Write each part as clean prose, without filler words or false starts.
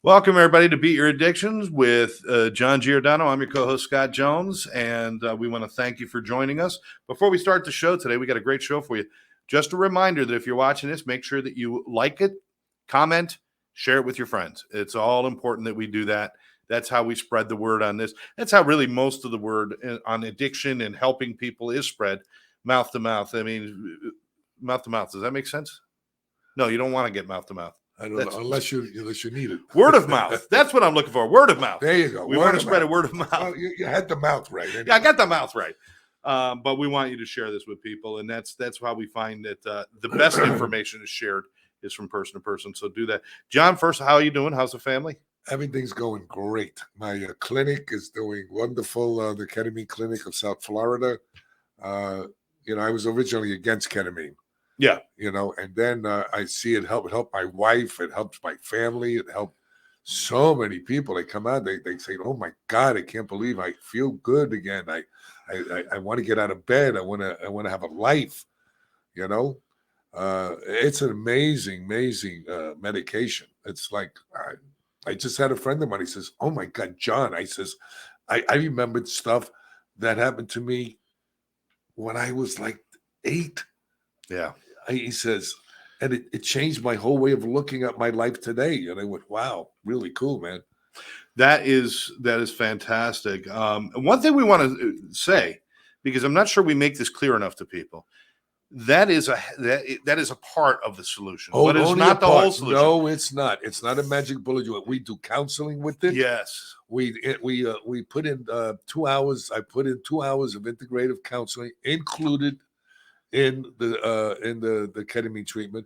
Welcome, everybody, to Beat Your Addictions with John Giordano. I'm your co-host, Scott Jones, and we want to thank you for joining us. Before we start the show today, we got a great show for you. Just a reminder that if you're watching this, make sure that you like it, comment, share it with your friends. It's all important that we do that. That's how we spread the word on this. That's how really most of the word on addiction and helping people is spread, mouth to mouth. I mean, mouth to mouth. Does that make sense? No, you don't want to get mouth to mouth. I don't know, unless you need it. Word of mouth. That's what I'm looking for. Word of mouth. There you go. We want to spread a word of mouth. Well, you had the mouth right. Anyway. Yeah, I got the mouth right. But we want you to share this with people, and that's how we find that the best information is shared is from person to person. So do that. John, first, how are you doing? How's the family? Everything's going great. My clinic is doing wonderful. The ketamine clinic of South Florida. I was originally against ketamine. Yeah. And then I see it help my wife. It helps my family. It helped so many people. They come out, they say, "Oh my God, I can't believe I feel good again. I want to get out of bed. I want to have a life." It's an amazing medication. It's like I just had a friend of mine. He says, "Oh my God, John," I says, I remembered stuff that happened to me when I was like 8. Yeah. He says, and it changed my whole way of looking at my life today. And I went, wow, really cool, man. That is fantastic. One thing we want to say, because I'm not sure we make this clear enough to people, that is a part of the solution, but it's not the whole solution. No, it's not. It's not a magic bullet. We do counseling with it. Yes. We put in 2 hours. I put in 2 hours of integrative counseling included in the ketamine treatment.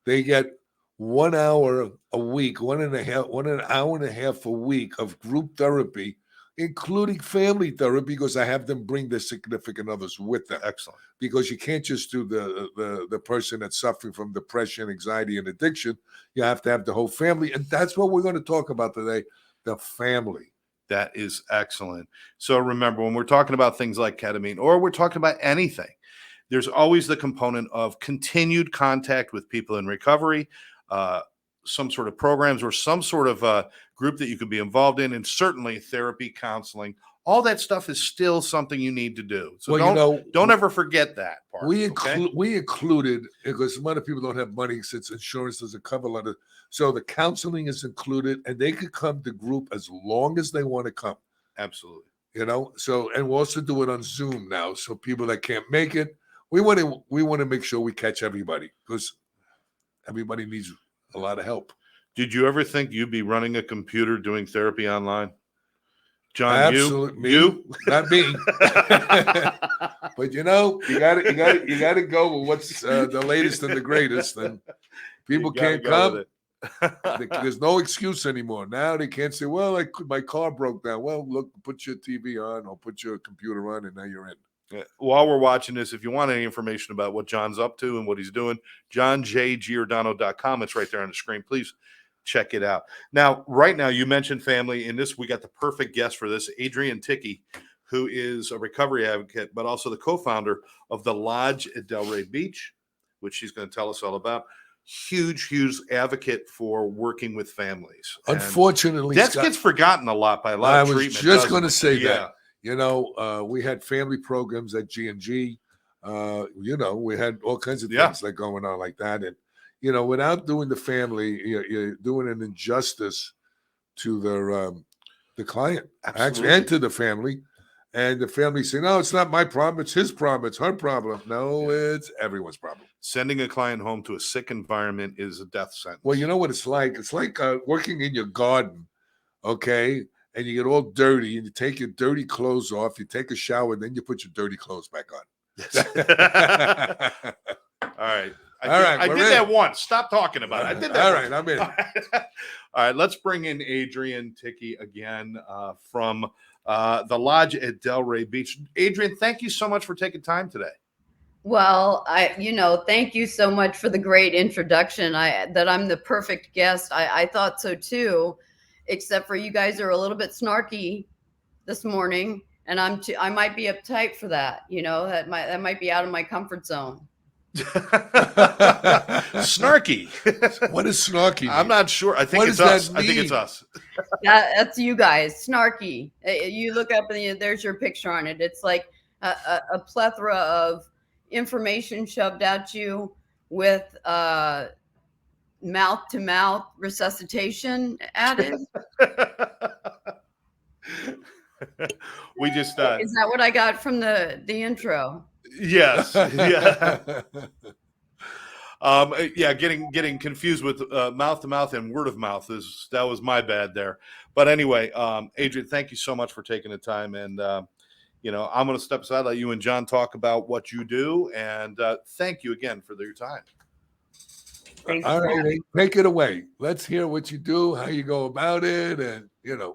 They get 1 hour a week, 1 hour and a half a week of group therapy, including family therapy, because I have them bring their significant others with them. Excellent. Because you can't just do the person that's suffering from depression, anxiety, and addiction. You have to have the whole family. And that's what we're going to talk about today, the family. That is excellent. So remember, when we're talking about things like ketamine, or we're talking about anything, there's always the component of continued contact with people in recovery, some sort of programs or some sort of group that you could be involved in, and certainly therapy, counseling. All that stuff is still something you need to do. So don't ever forget that part. We included, because a lot of people don't have money since insurance doesn't cover a lot of. So the counseling is included, and they could come to group as long as they want to come. Absolutely. So, and we'll also do it on Zoom now. So people that can't make it, we want to make sure we catch everybody, because everybody needs a lot of help. Did you ever think you'd be running a computer doing therapy online? John, absolutely. You? Not me. But you got to go with what's the latest and the greatest, and people can't come. There's no excuse anymore. Now they can't say, "Well, my car broke down." Well, look, put your TV on or put your computer on, and now you're in. While we're watching this, if you want any information about what John's up to and what he's doing, johnjgiordano.com. It's right there on the screen. Please check it out. Now, right now, you mentioned family. In this, we got the perfect guest for this, Adrienne Tichy, who is a recovery advocate, but also the co-founder of the Lodge at Delray Beach, which she's going to tell us all about. Huge advocate for working with families. Unfortunately, that gets forgotten a lot by a lot of treatment. I was just going to say that. We had family programs at G&G. We had all kinds of things like going on like that. And, without doing the family, you're doing an injustice to the client. Actually, and to the family. And the family say, "No, it's not my problem. It's his problem. It's her problem." No, it's everyone's problem. Sending a client home to a sick environment is a death sentence. Well, you know what it's like? It's like working in your garden, okay? And you get all dirty, and you take your dirty clothes off, you take a shower, and then you put your dirty clothes back on. All right. I did that once. Stop talking about it. I did that all right, I'm in. All right, let's bring in Adrienne Tichy again from the Lodge at Delray Beach. Adrienne, thank you so much for taking time today. Well, thank you so much for the great introduction. That I'm the perfect guest. I thought so too, except for you guys are a little bit snarky this morning, and I might be uptight for that. That might be out of my comfort zone. Snarky. What is snarky mean? I'm not sure. I think What it's does us. that I think it's mean? us. That's you guys, snarky. You look up and there's your picture on it. It's like a plethora of information shoved at you with mouth to mouth resuscitation added. We just Is that what I got from the intro? yes. Yeah. Yeah, getting confused with mouth to mouth and word of mouth that was my bad there. But anyway, Adrienne, thank you so much for taking the time, and I'm going to step aside, let you and John talk about what you do, and thank you again for your time. All right, take it away. Let's hear what you do, how you go about it, and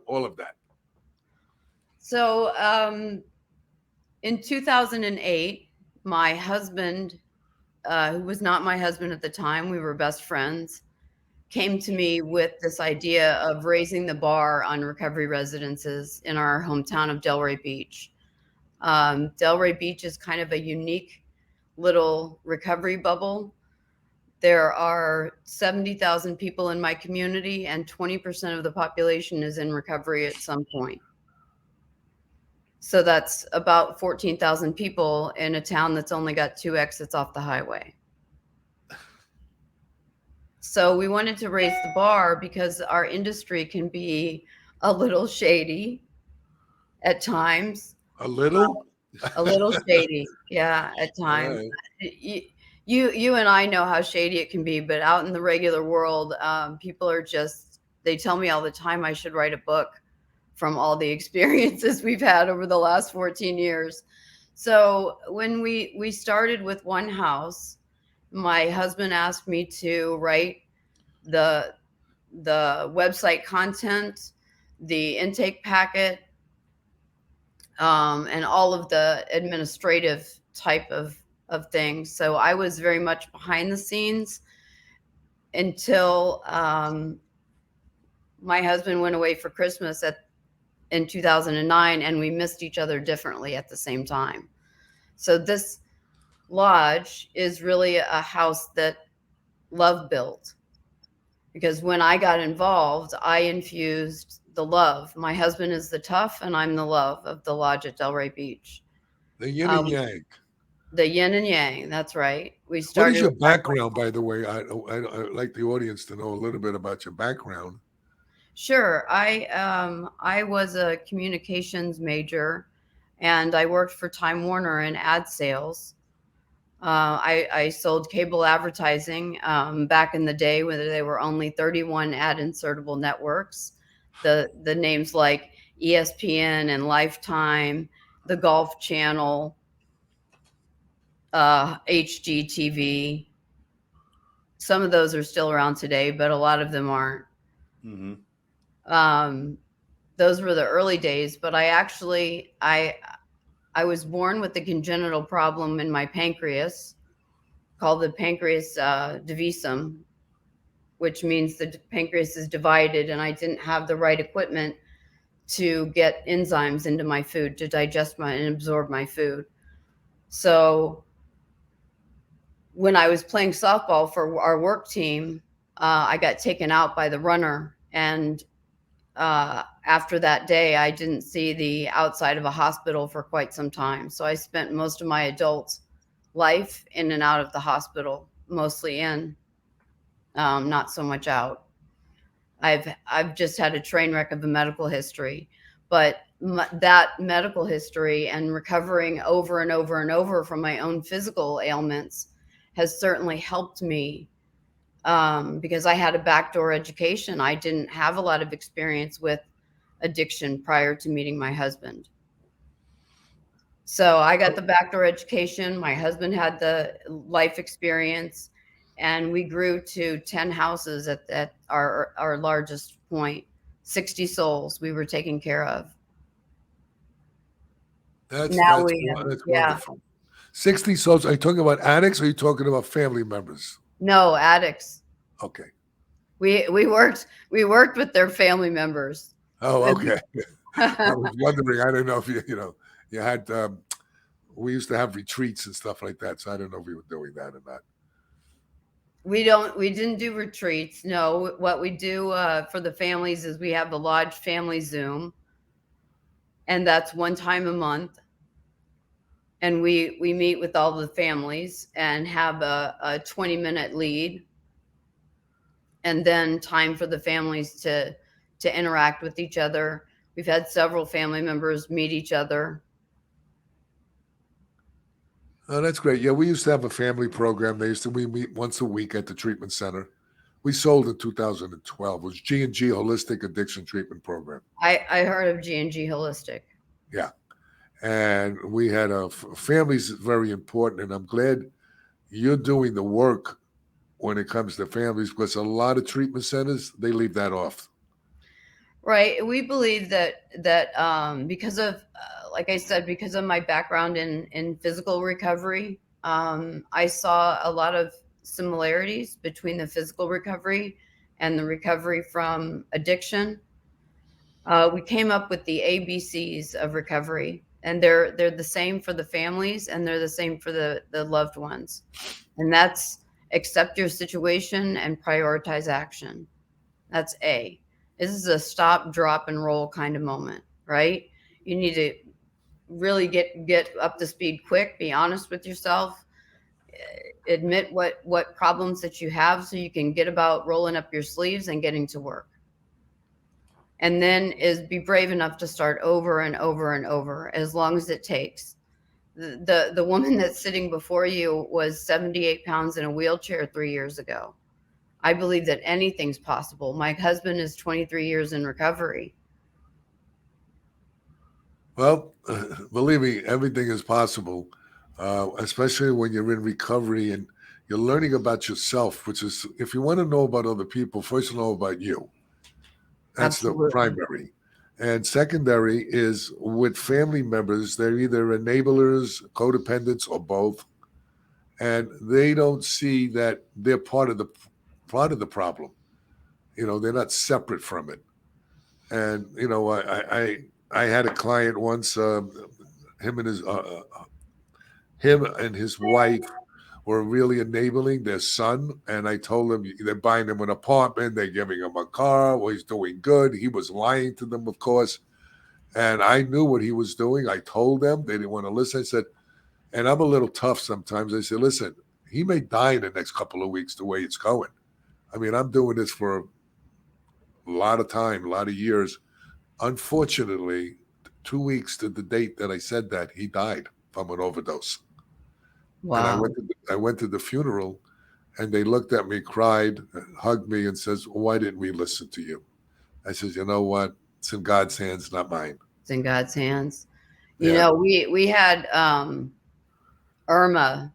all of that. So, in 2008, my husband, who was not my husband at the time, we were best friends, came to me with this idea of raising the bar on recovery residences in our hometown of Delray Beach. Delray Beach is kind of a unique little recovery bubble. There are 70,000 people in my community, and 20% of the population is in recovery at some point. So that's about 14,000 people in a town that's only got 2 exits off the highway. So we wanted to raise the bar because our industry can be a little shady at times. A little Shady. Yeah, at times. Right. You and I know how shady it can be, but out in the regular world, people are they tell me all the time I should write a book from all the experiences we've had over the last 14 years. So when we started with one house, my husband asked me to write the website content, the intake packet, and all of the administrative type of things. So I was very much behind the scenes until my husband went away for Christmas in 2009, and we missed each other differently at the same time. So this lodge is really a house that love built, because when I got involved, I infused the love. My husband is the tough, and I'm the love of the lodge at Delray Beach. The yin and yang. The yin and yang. That's right. What is your background, by the way? I'd like the audience to know a little bit about your background. Sure. I was a communications major, and I worked for Time Warner in ad sales. I sold cable advertising back in the day when there were only 31 ad insertable networks. The names like ESPN and Lifetime, the Golf Channel, HGTV. Some of those are still around today, but a lot of them aren't. Mm-hmm. Those were the early days, but I was born with a congenital problem in my pancreas called the pancreas divisum, which means the pancreas is divided, and I didn't have the right equipment to get enzymes into my food to digest and absorb my food. So when I was playing softball for our work team, I got taken out by the runner, and after that day, I didn't see the outside of a hospital for quite some time. So I spent most of my adult life in and out of the hospital, mostly in, not so much out. I've just had a train wreck of a medical history, but that medical history and recovering over and over and over from my own physical ailments has certainly helped me. Because I had a backdoor education. I didn't have a lot of experience with addiction prior to meeting my husband. So I got the backdoor education. My husband had the life experience, and we grew to 10 houses at our largest point, 60 souls we were taking care of. That's wonderful. 60 souls. Are you talking about addicts, or are you talking about family members? No, addicts. Okay. We worked with their family members. Oh, okay. I was wondering. I don't know if you had we used to have retreats and stuff like that. So I don't know if we were doing that or not. We didn't do retreats. No, what we do for the families is we have the Lodge Family Zoom, and that's one time a month. And we meet with all the families and have a 20-minute lead, and then time for the families to interact with each other. We've had several family members meet each other. Oh, that's great. Yeah, we used to have a family program. We meet once a week at the treatment center. We sold in 2012. It was G&G Holistic Addiction Treatment Program. I heard of G&G Holistic. Yeah. And we had families is very important. And I'm glad you're doing the work when it comes to families, because a lot of treatment centers, they leave that off. Right. We believe that because of, like I said, because of my background in physical recovery, I saw a lot of similarities between the physical recovery and the recovery from addiction. We came up with the ABCs of recovery, and they're the same for the families, and they're the same for the loved ones. And that's accept your situation and prioritize action. That's A. This is a stop, drop, and roll kind of moment, right? You need to really get up to speed quick, be honest with yourself, admit what problems that you have so you can get about rolling up your sleeves and getting to work. And then is be brave enough to start over and over and over, as long as it takes. The woman that's sitting before you was 78 pounds in a wheelchair 3 years ago. I believe that anything's possible. My husband is 23 years in recovery. Well, believe me, everything is possible, especially when you're in recovery and you're learning about yourself, which is, if you want to know about other people, first know about you. That's Absolutely. The primary. And secondary is with family members, they're either enablers, codependents, or both. And they don't see that they're part of the problem. They're not separate from it. And, I had a client once, him and his wife were really enabling their son. And I told him they're buying him an apartment, they're giving him a car. Well, he's doing good. He was lying to them, of course. And I knew what he was doing. I told them. They didn't want to listen. I said, and I'm a little tough sometimes. I said, listen, he may die in the next couple of weeks the way it's going. I mean, I'm doing this for a lot of time, a lot of years. Unfortunately, 2 weeks to the date that I said that, he died from an overdose. Wow. And I went to the funeral, and they looked at me, cried, hugged me, and says, why didn't we listen to you? I said, you know what? It's in God's hands, not mine. It's in God's hands. You know, we had Irma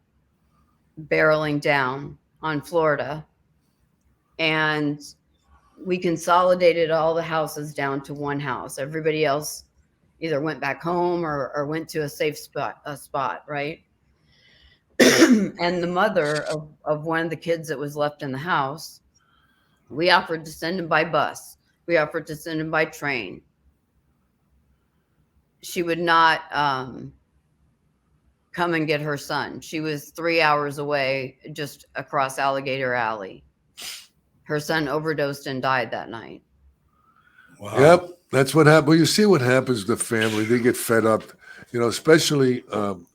barreling down on Florida, and we consolidated all the houses down to one house. Everybody else either went back home or went to a safe spot, right? And the mother of one of the kids that was left in the house, we offered to send him by bus. We offered to send him by train. She would not come and get her son. She was 3 hours away, just across Alligator Alley. Her son overdosed and died that night. Wow. Yep, that's what happened. Well, you see what happens to the family. They get fed up, especially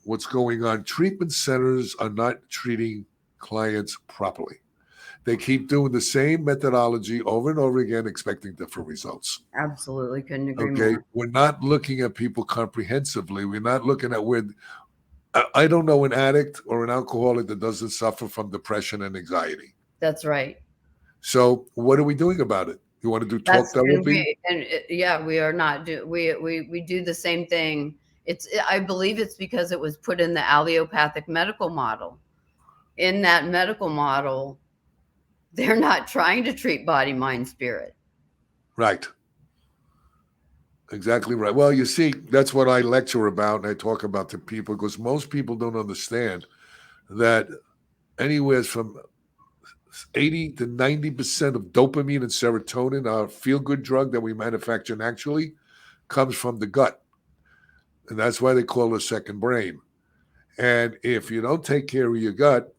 what's going on. Treatment centers are not treating clients properly. They keep doing the same methodology over and over again, expecting different results. Absolutely. Couldn't agree more. We're not looking at people comprehensively. We're not looking at where I don't know an addict or an alcoholic that doesn't suffer from depression and anxiety. That's right. So what are we doing about it? You want to do talk therapy? We are not. We do the same thing. I believe it's because it was put in the allopathic medical model. In that medical model, they're not trying to treat body, mind, spirit. Right. Exactly right. Well, you see, that's what I lecture about and I talk about to people, because most people don't understand that anywhere from 80 to 90% of dopamine and serotonin, our feel-good drug that we manufacture naturally, comes from the gut. And that's why they call it a second brain. And if you don't take care of your gut,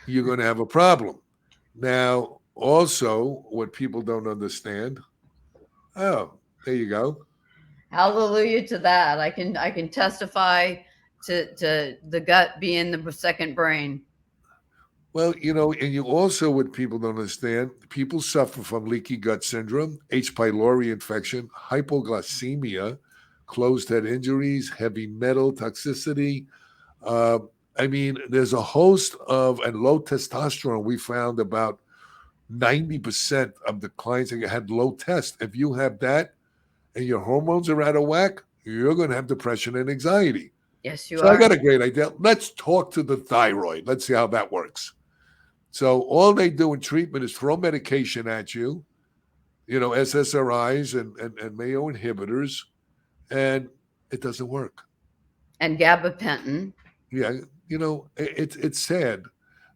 you're going to have a problem. Now, also, what people don't understand, oh, there you go. Hallelujah to that. I can testify to the gut being the second brain. Well, and you also, what people don't understand, people suffer from leaky gut syndrome, H. pylori infection, hypoglycemia, closed head injuries, heavy metal toxicity. I mean, there's a host of, and low testosterone. We found about 90% of the clients that had low test. If you have that and your hormones are out of whack, you're going to have depression and anxiety. Yes, you So are. I got a great idea. Let's talk to the thyroid. Let's see how that works. So all they do in treatment is throw medication at you, SSRIs and Mayo inhibitors, and it doesn't work. And gabapentin. Yeah, it's sad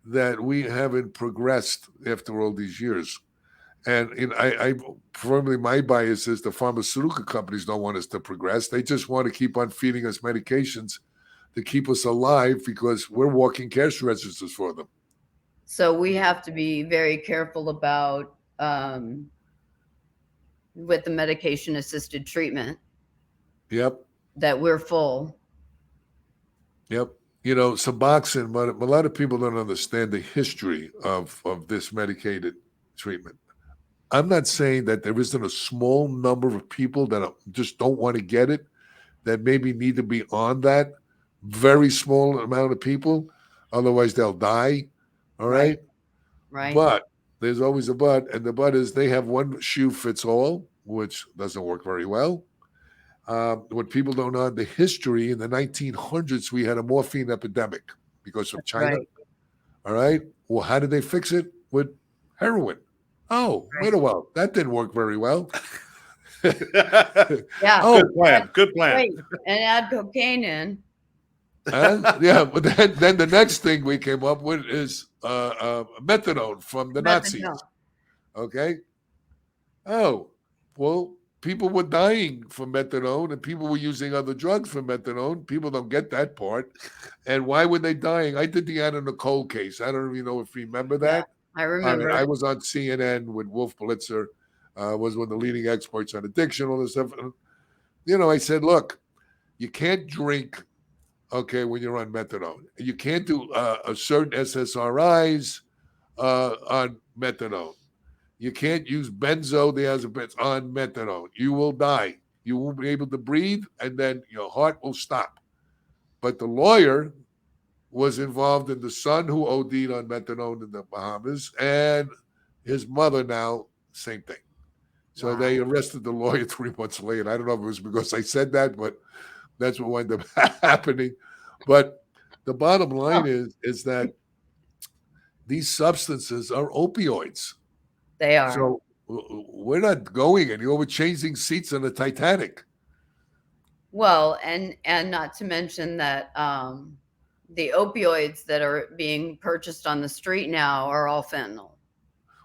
that we haven't progressed after all these years. And I firmly, my bias is the pharmaceutical companies don't want us to progress. They just want to keep on feeding us medications to keep us alive because we're walking cash registers for them. So we have to be very careful about with the medication-assisted treatment. Yep. That we're full. Yep. Suboxone, but a lot of people don't understand the history of this medicated treatment. I'm not saying that there isn't a small number of people that just don't want to get it, that maybe need to be on that. Very small amount of people. Otherwise, they'll die. All right. Right. But there's always a but. And the but is they have one shoe fits all, which doesn't work very well. What people don't know, the history in the 1900s, we had a morphine epidemic because of China. Right. All right. Well, how did they fix it? With heroin. Oh, wait a while. That didn't work very well. Yeah. Oh, good plan. Wait, and add cocaine in. Yeah, but then the next thing we came up with is methadone from the Nazis. Okay. Oh, well, people were dying from methadone and people were using other drugs for methadone. People don't get that part. And why were they dying? I did the Anna Nicole case. I don't even know if you remember that. Yeah, I remember. I was on CNN with Wolf Blitzer, was one of the leading experts on addiction, all this stuff. I said, look, you can't drink, okay, when you're on methadone. You can't do a certain SSRIs on methadone. You can't use benzodiazepines on methadone. You will die. You won't be able to breathe, and then your heart will stop. But the lawyer was involved in the son who OD'd on methadone in the Bahamas, and his mother now, same thing. So they arrested the lawyer 3 months later. I don't know if it was because I said that, but that's what wound up happening. But the bottom line is that these substances are opioids. They are. So we're not going anywhere. We're changing seats on the Titanic. Well, and not to mention that the opioids that are being purchased on the street now are all fentanyl.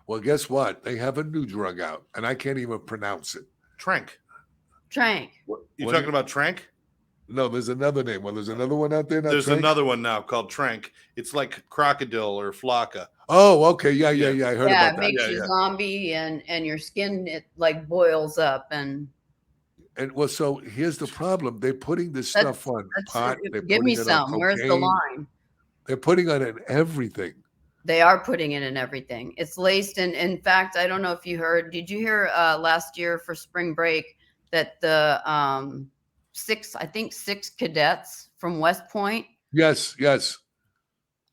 Well, guess what? They have a new drug out, and I can't even pronounce it. Trank. You talking about Trank? No, there's another name. Well, there's another one out there. There's another one now called Trank. It's like Crocodile or Flocka. Oh, okay. Yeah. I heard about that. It makes you zombie and your skin, it like boils up. And well, so here's the problem. They're putting this stuff on pot. Give me some. Where's the line? They're putting it in everything. They are putting it in everything. It's laced in fact, I don't know if you heard, did you hear last year for spring break that the six cadets from West Point? Yes.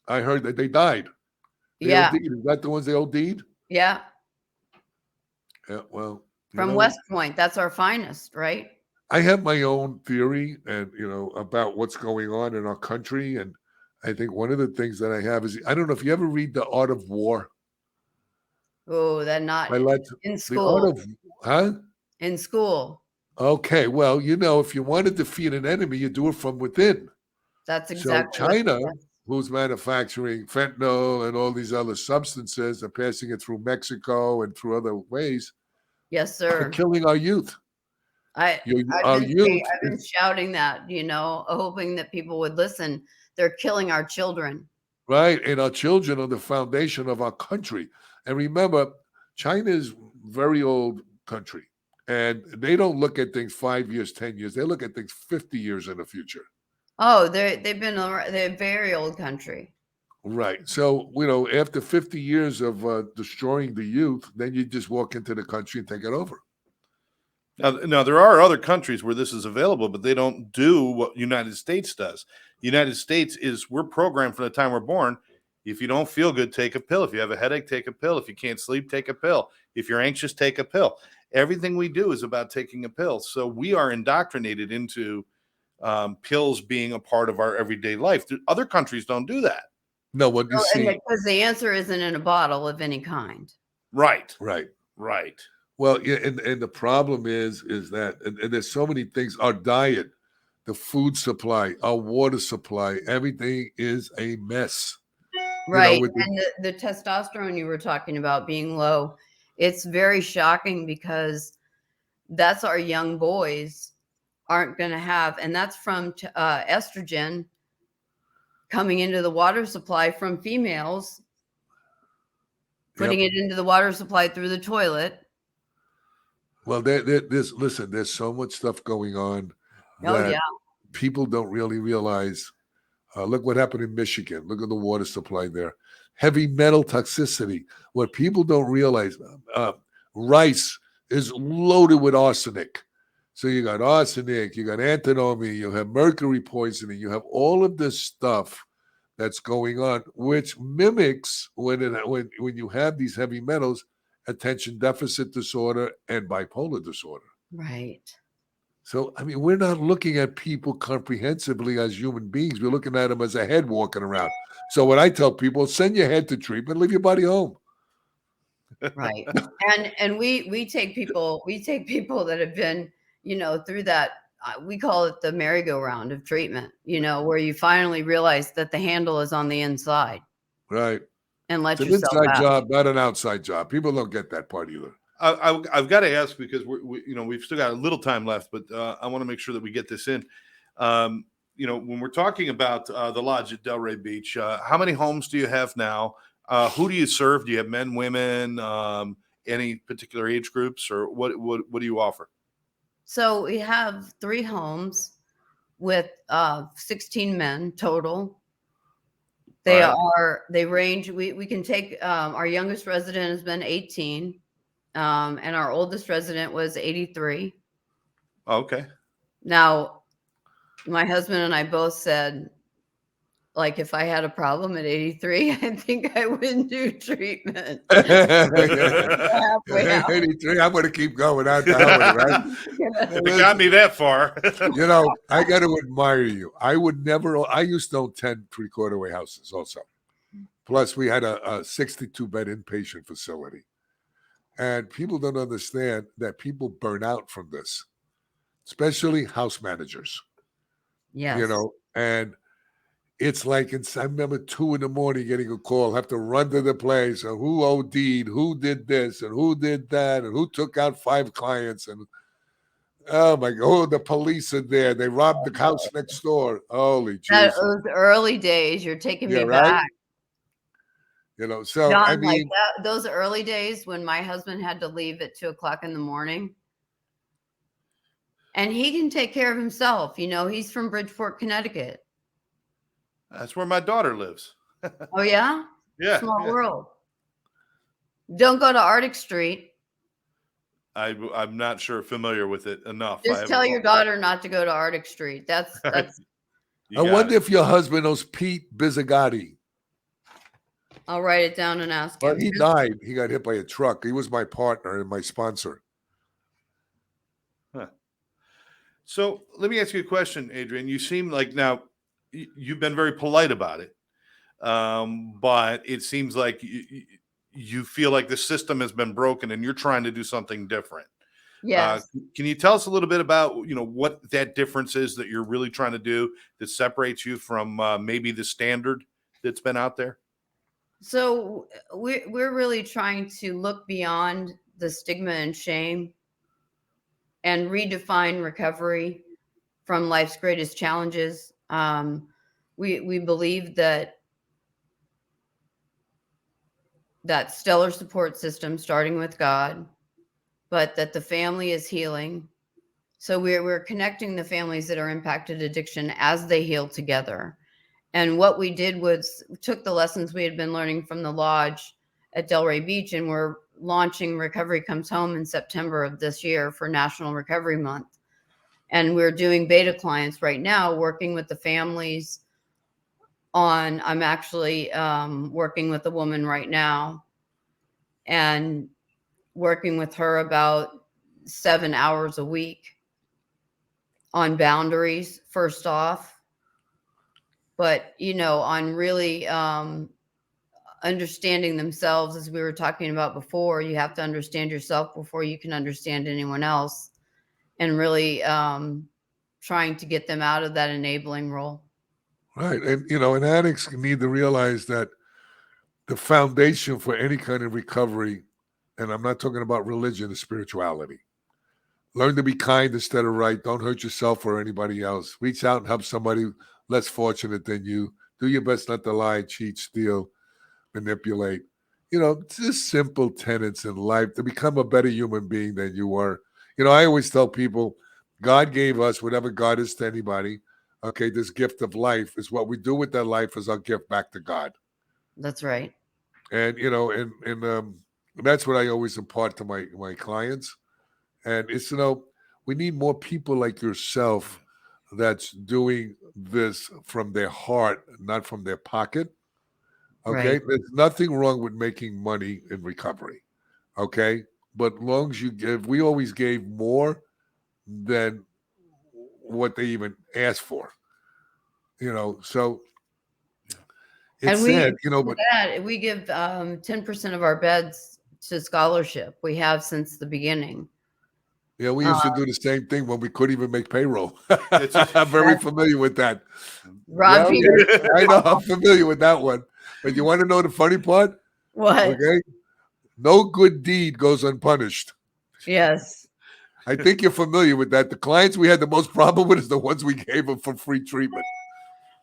I heard that they died. They OD'd. Is that the ones they OD'd? Yeah. Yeah, well. From West Point. That's our finest, right? I have my own theory and, about what's going on in our country. And I think one of the things that I have is, I don't know if you ever read The Art of War. Oh, that not in school. In school. Okay, well, if you want to defeat an enemy, you do it from within. That's exactly. So China, who's manufacturing fentanyl and all these other substances and passing it through Mexico and through other ways. Yes, sir. Are killing our youth. I've been shouting that, hoping that people would listen. they're killing our children. Right. And our children are the foundation of our country. And remember, China is very old country. And they don't look at things 5 years, 10 years. They look at things 50 years in the future. Oh, they're a very old country. Right. So, after 50 years of destroying the youth, then you just walk into the country and take it over. Now, there are other countries where this is available, but they don't do what United States does. United States we're programmed from the time we're born. If you don't feel good, take a pill. If you have a headache, take a pill. If you can't sleep, take a pill. If you're anxious, take a pill. Everything we do is about taking a pill. So we are indoctrinated into pills being a part of our everyday life. Other countries don't do that. No, what you see. Because the answer isn't in a bottle of any kind. Right. Right. Well, yeah, and the problem is that and there's so many things. Our diet, the food supply, our water supply, everything is a mess. Right. And the testosterone you were talking about being low, it's very shocking because that's our young boys aren't going to have. And that's from estrogen coming into the water supply from females, putting it into the water supply through the toilet. Well, there's so much stuff going on that people don't really realize. Look what happened in Michigan. Look at the water supply there. Heavy metal toxicity. What people don't realize, rice is loaded with arsenic. So you got arsenic, you got antimony, you have mercury poisoning, you have all of this stuff that's going on, which mimics when you have these heavy metals, attention deficit disorder and bipolar disorder. Right. So, I mean, we're not looking at people comprehensively as human beings. We're looking at them as a head walking around. So what I tell people, send your head to treatment, leave your body home. Right. And we take people that have been, through that, we call it the merry-go-round of treatment, where you finally realize that the handle is on the inside. Right. And let it's yourself an inside out. job, not an outside job. People don't get that part either. I've got to ask because we've still got a little time left, but I want to make sure that we get this in. When we're talking about the lodge at Delray Beach, how many homes do you have now? Who do you serve? Do you have men, women, any particular age groups, or what do you offer? So we have 3 homes with 16 men total. They range. We can take our youngest resident has been 18. And our oldest resident was 83. Okay. Now, my husband and I both said, like, if I had a problem at 83, I think I wouldn't do treatment. 83, I'm going to keep going out to right? If it got me that far. I got to admire you. I used to own 10 three-quarter-way houses also. Plus, we had a 62-bed inpatient facility. And people don't understand that people burn out from this, especially house managers. Yes. And it's like I remember 2 a.m. getting a call, have to run to the place, and who OD'd, who did this, and who did that, and who took out 5 clients, and oh my God, the police are there. They robbed the house next door. Holy Jesus! Those early days, you're taking me back. So John, I mean, those early days when my husband had to leave at 2:00 in the morning, and he can take care of himself. He's from Bridgeport, Connecticut. That's where my daughter lives. Oh yeah? Yeah. Small world. Don't go to Arctic Street. I'm not familiar with it enough. Just tell your daughter not to go to Arctic Street. That's. I wonder if your husband knows Pete Bizzagatti. I'll write it down and ask him. Well, he died. He got hit by a truck. He was my partner and my sponsor. Huh. So let me ask you a question, Adrienne. You seem like now you've been very polite about it, but it seems like you feel like the system has been broken and you're trying to do something different. Yes. Can you tell us a little bit about what that difference is that you're really trying to do that separates you from maybe the standard that's been out there? So we're really trying to look beyond the stigma and shame and redefine recovery from life's greatest challenges. we believe that stellar support system, starting with God, but that the family is healing. So we're connecting the families that are impacted addiction as they heal together. And what we did was took the lessons we had been learning from the lodge at Delray Beach, and we're launching Recovery Comes Home in September of this year for National Recovery Month. And we're doing beta clients right now, working with the families on, I'm actually working with a woman right now and working with her about 7 hours a week on boundaries, first off, but, on really understanding themselves, as we were talking about before. You have to understand yourself before you can understand anyone else, and really trying to get them out of that enabling role. Right. And addicts need to realize that the foundation for any kind of recovery, and I'm not talking about religion, is spirituality. Learn to be kind instead of right. Don't hurt yourself or anybody else. Reach out and help somebody less fortunate than you. Do your best not to lie, cheat, steal, manipulate. Just simple tenets in life to become a better human being than you were. I always tell people, God gave us whatever God is to anybody. Okay, this gift of life is what we do with that life is our gift back to God. That's right. And that's what I always impart to my clients. And it's we need more people like yourself that's doing this from their heart, not from their pocket. Okay, Right. there's nothing wrong with making money in recovery. Okay, but as long as you give, we always gave more than what they even asked for. So it's sad. But we give 10% of our beds to scholarship. We have since the beginning. yeah, we used to do the same thing when we couldn't even make payroll. I'm very familiar with that. Rob Yeah, Peters. I know, I'm familiar with that one. But you want to know the funny part? What? Okay, no good deed goes unpunished. Yes. I think you're familiar with that. The clients we had the most problem with is the ones we gave them for free treatment.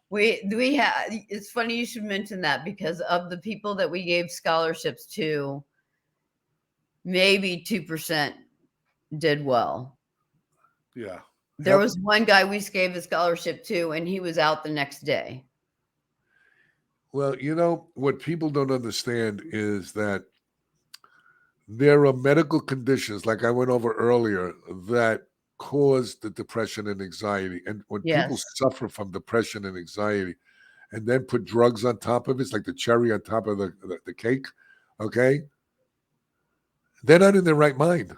We have. It's funny you should mention that, because of the people that we gave scholarships to, maybe 2% did well. Yeah. There was one guy we gave a scholarship to, and he was out the next day. Well, what people don't understand is that there are medical conditions, like I went over earlier, that cause the depression and anxiety. And when people Yes. suffer from depression and anxiety and then put drugs on top of it, it's like the cherry on top of the cake, okay? They're not in their right mind.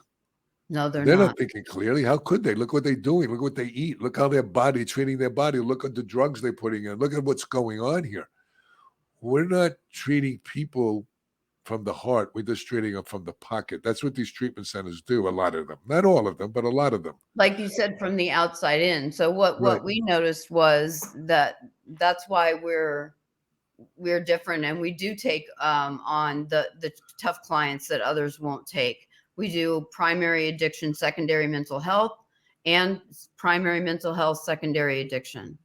No, they're They're not. not thinking clearly. How could they? Look what they're doing. Look what they eat. Look how their body, treating their body. Look at the drugs they're putting in. Look at what's going on here. We're not treating people from the heart. We're just treating them from the pocket. That's what these treatment centers do, a lot of them. Not all of them, but a lot of them. Like you said, from the outside in. So what Right. we noticed was that's why we're different, and we do take on the tough clients that others won't take. We do primary addiction, secondary mental health, and primary mental health, secondary addiction.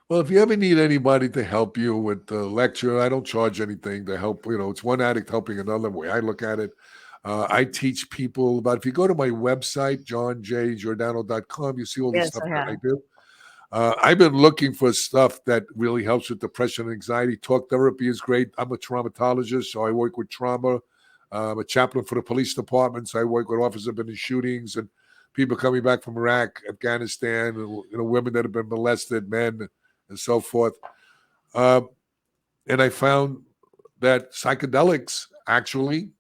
Well, if you ever need anybody to help you with the lecture, I don't charge anything to help. It's one addict helping another, way I look at it. I teach people about, if you go to my website, johnjgiordano.com, you see all the Yes, stuff I that I have. do. I've been looking for stuff that really helps with depression and anxiety. Talk therapy is great. I'm a traumatologist, so I work with trauma. I'm a chaplain for the police department, so I work with officers that have been in shootings and people coming back from Iraq, Afghanistan, women that have been molested, men, and so forth. And I found that psychedelics actually,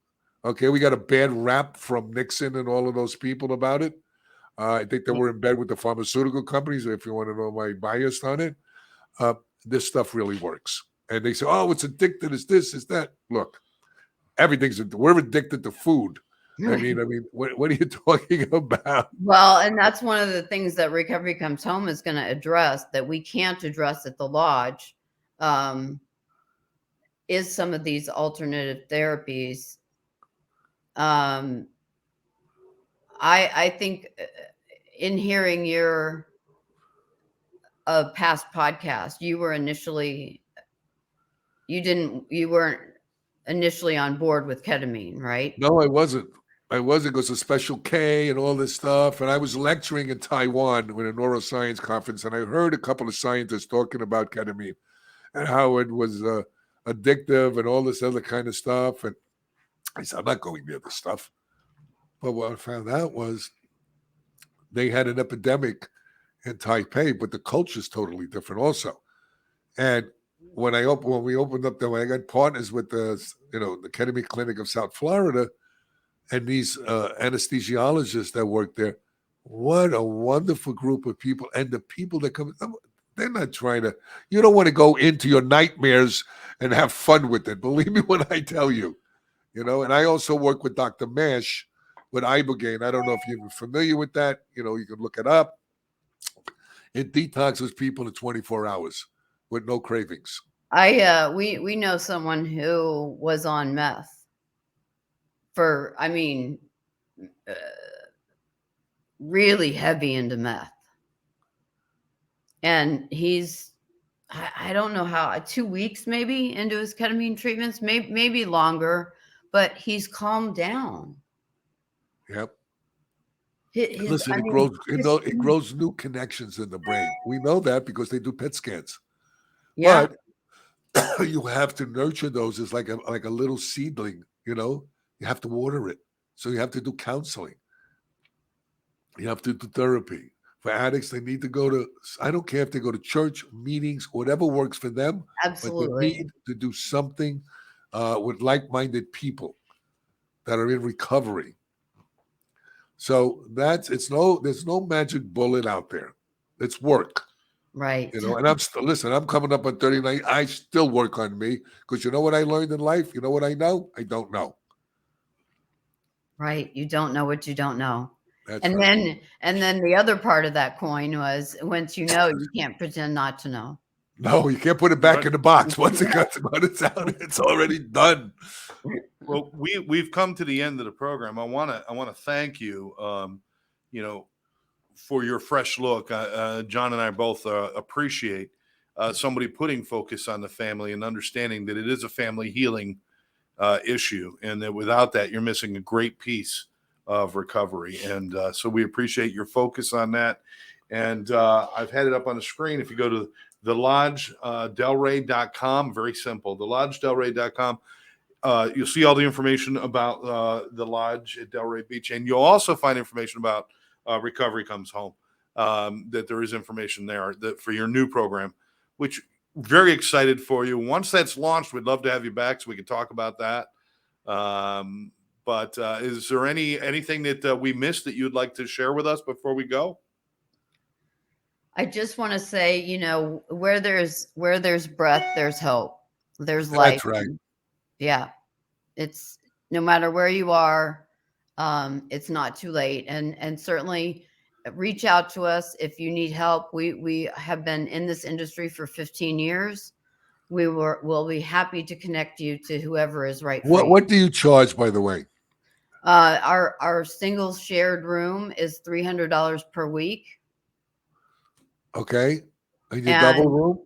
okay, we got a bad rap from Nixon and all of those people about it. I think they were in bed with the pharmaceutical companies. If you want to know my bias on it, this stuff really works. And they say, "Oh, it's addicted. It's this, it's that." Look, we're addicted to food. I mean, what are you talking about? Well, and that's one of the things that Recovery Comes Home is going to address, that we can't address at the lodge, is some of these alternative therapies. I think in hearing your a past podcast, you weren't initially on board with ketamine, right? No, I wasn't. I wasn't because of Special K and all this stuff. And I was lecturing in Taiwan with a neuroscience conference, and I heard a couple of scientists talking about ketamine and how it was addictive and all this other kind of stuff. And I said, I'm not going near this stuff. But what I found out was they had an epidemic in Taipei, but the culture is totally different also. And when we opened up when I got partners with the ketamine clinic of South Florida, and these anesthesiologists that work there, what a wonderful group of people. And the people that come, they're not trying to, you don't want to go into your nightmares and have fun with it. Believe me when I tell you, and I also work with Dr. Mash with Ibogaine. I don't know if you're familiar with that. You can look it up. It detoxes people in 24 hours with no cravings. We know someone who was on meth for, really heavy into meth. And he's, I don't know how, 2 weeks maybe into his ketamine treatments, maybe longer, but he's calmed down. Yep. Listen, it grows new connections in the brain. We know that because they do PET scans. Yeah. But you have to nurture those as like a little seedling, You have to water it. So you have to do counseling. You have to do therapy. For addicts, they need to go to, I don't care if they go to church, meetings, whatever works for them. Absolutely. But they need to do something with like-minded people that are in recovery. So there's no magic bullet out there. It's work. Right. And I'm coming up on 39. I still work on me because you know what I learned in life? You know what I know? I don't know. Right. You don't know what you don't know. That's and right. then the other part of that coin was once you know, you can't pretend not to know. No, you can't put it back in the box. Once it gets out, it's already done. Well, we've come to the end of the program. I want to thank you, for your fresh look. John and I both appreciate somebody putting focus on the family and understanding that it is a family healing issue, and that without that, you're missing a great piece of recovery. And so we appreciate your focus on that. And I've had it up on the screen. If you go to the Lodge, Delray.com, very simple, the Lodge, Delray.com. You'll see all the information about the Lodge at Delray Beach, and you'll also find information about Recovery Comes Home. That there is information there that for your new program, which very excited for you. Once that's launched, we'd love to have you back so we can talk about that. But is there anything that we missed that you'd like to share with us before we go? I just want to say, where there's breath, there's hope. There's life. That's right. Yeah. It's no matter where you are, it's not too late. And certainly reach out to us if you need help. We have been in this industry for 15 years. We'll be happy to connect you to whoever is right for you. What do you charge, by the way? Our single shared room is $300 per week. Okay. And your double room?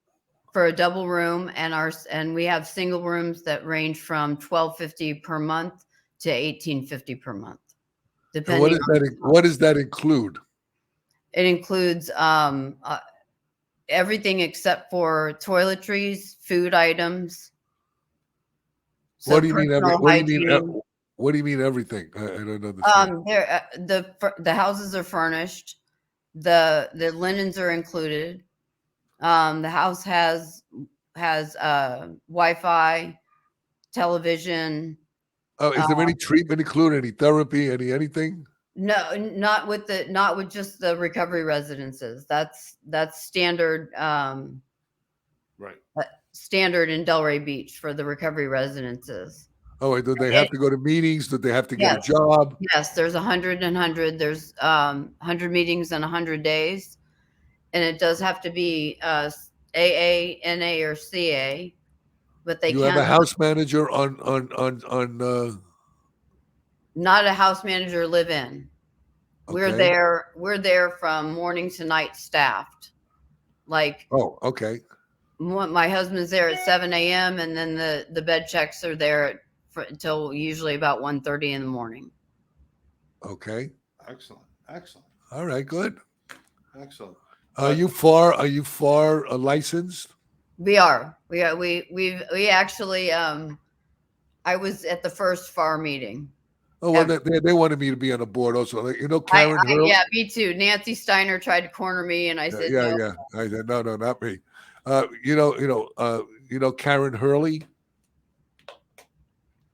For a double room, and we have single rooms that range from $1,250 per month to $1,850 per month. Depending what does that include? It includes everything except for toiletries, food items. What do you mean? What do you mean everything? I don't understand. The houses are furnished. The linens are included. The house has Wi-Fi, television. Oh, is there any treatment included? Any therapy? Anything? No, not with just the recovery residences. That's standard. Right. Standard in Delray Beach for the recovery residences. Oh, do they have to go to meetings? Do they have to get a job? Yes, there's 100 and 100. There's 100 meetings and 100 days. And it does have to be AA, NA, or CA, but they you have a house manager on. Not a house manager live in. Okay. We're there from morning to night staffed. Like, Oh, okay. my husband's there at 7 a.m. and then the bed checks are there until usually about 1:30 in the morning. Okay. Excellent. Excellent. All right. Good. Excellent. Are you FAR licensed? We are. We actually. I was at the first FAR meeting. Oh, well, they wanted me to be on the board also. Like, Karen Hurley? Yeah, me too. Nancy Steiner tried to corner me, and I said no. Yeah. I said no, not me. Karen Hurley.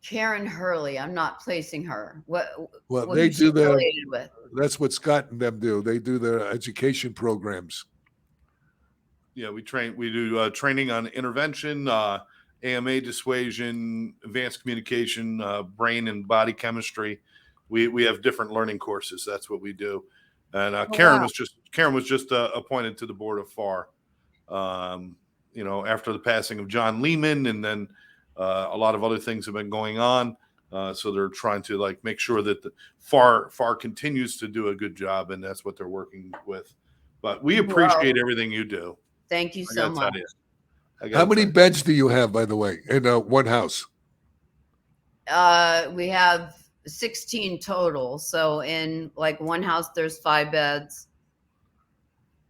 Karen Hurley. I'm not placing her. Well, they do affiliated with? That's what Scott and them do. They do their education programs. Yeah, we do training on intervention, AMA dissuasion, advanced communication, brain and body chemistry. We have different learning courses. That's what we do. And Karen was just appointed to the board of FAR. After the passing of John Lehman, and then a lot of other things have been going on. So they're trying to make sure that the FAR continues to do a good job, and that's what they're working with. But we appreciate everything you do. Thank you so much. How many beds do you have, by the way, in one house? We have 16 total. So in one house, there's 5 beds.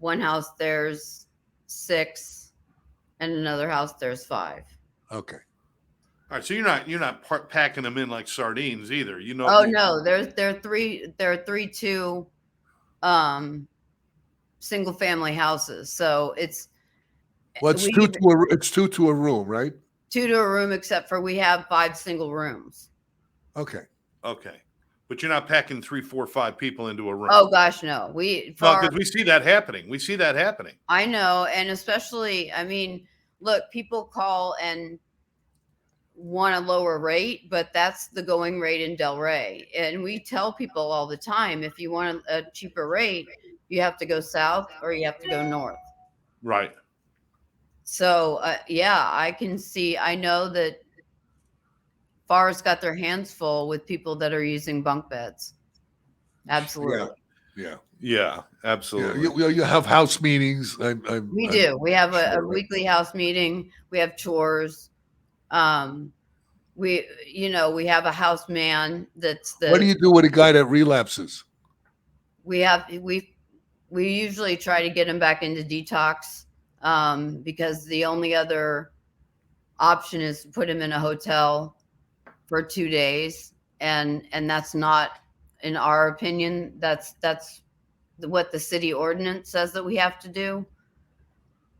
One house, there's 6, and another house, there's 5. Okay. All right. So you're not packing them in like sardines either. Oh no, there are 3 2 single family houses. So it's. Well, it's 2 to a room, right? 2 to a room, except for we have 5 single rooms. Okay. But you're not packing 3, 4, 5 people into a room. Oh gosh, no. Because we see that happening. I know, and especially, look, people call and want a lower rate, but that's the going rate in Delray. And we tell people all the time, if you want a cheaper rate, you have to go south or you have to go north. Right. So, I know that FAR's got their hands full with people that are using bunk beds. Absolutely. Yeah, absolutely. You have house meetings. We do. We have a weekly house meeting. We have tours. We have a house man what do you do with a guy that relapses? We usually try to get him back into detox. Because the only other option is to put him in a hotel for 2 days, and that's not, in our opinion, that's what the city ordinance says that we have to do.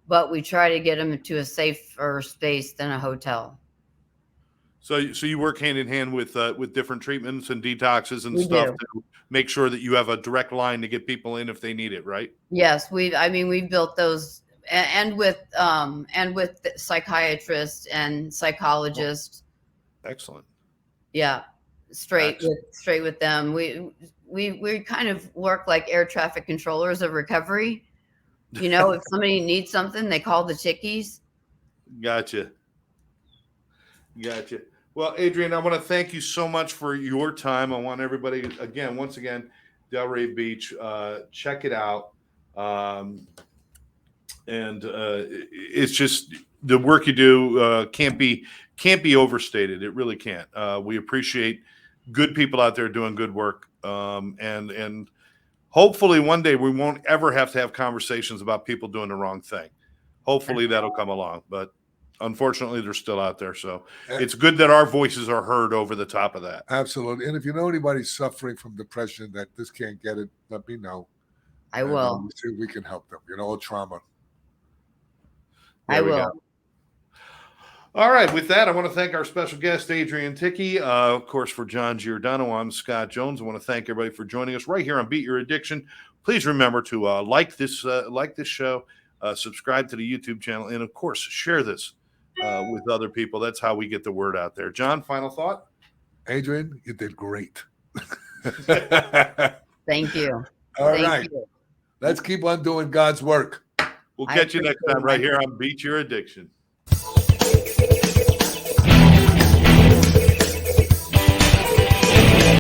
But we try to get him to a safer space than a hotel. So you work hand in hand with different treatments and detoxes and stuff to make sure that you have a direct line to get people in if they need it, right? Yes, we've built those. And with psychiatrists and psychologists. Excellent. Yeah, straight with them. We kind of work like air traffic controllers of recovery. If somebody needs something, they call the chickies. Gotcha. Well, Adrienne, I want to thank you so much for your time. I want everybody, once again, Delray Beach, check it out. And it's just the work you do can't be overstated. It really can't. We appreciate good people out there doing good work, and hopefully one day we won't ever have to have conversations about people doing the wrong thing. Hopefully that'll come along, but unfortunately they're still out there. So it's good that our voices are heard over the top of that. Absolutely. And if you know anybody suffering from depression that just can't get it, let me know. I will. See if we can help them. Or trauma. I will. Go. All right. With that, I want to thank our special guest, Adrienne Tichy. Of course, for John Giordano, I'm Scott Jones. I want to thank everybody for joining us right here on Beat Your Addiction. Please remember to like this show, subscribe to the YouTube channel, and of course, share this with other people. That's how we get the word out there. John, final thought? Adrienne, you did great. Thank you. All right. Let's keep on doing God's work. We'll catch you next time right here on Beat Your Addiction.